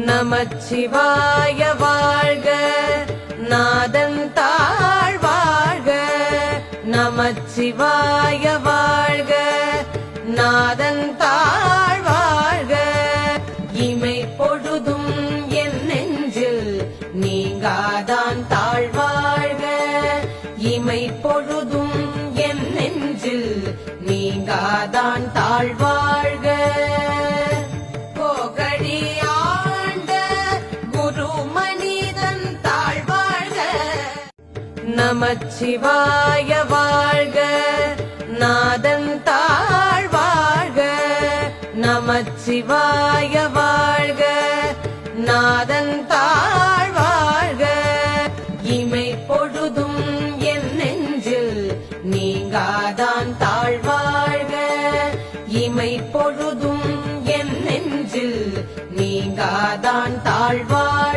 நமச்சிவாய வாழ்க, நாதன் தாழ் வாழ்க. நமச்சிவாய வாழ்க, நாதன் தாழ் வாழ்க. இமை பொழுதும் என் நெஞ்சில் நீங்காதான் தாழ்வாழ்க. இமை பொழுதும் என் நெஞ்சில் நீங்காதான் தாழ்வாழ்க. போகடி ஆண்ட குரு மனிதன் தாழ்வாழ்க. நமச்சிவாய வாழ்க, நாதன் தாழ் வாழ்க. நமச்சிவாய வாழ்க, நாதன் தாழ் வாழ்க. இமை பொழுதும் என் நெஞ்சில் நீங்காதான் தாழ்வாழ்க. இமை பொழுதும் என் நெஞ்சில் நீங்காதான் தாழ்வாழ்க.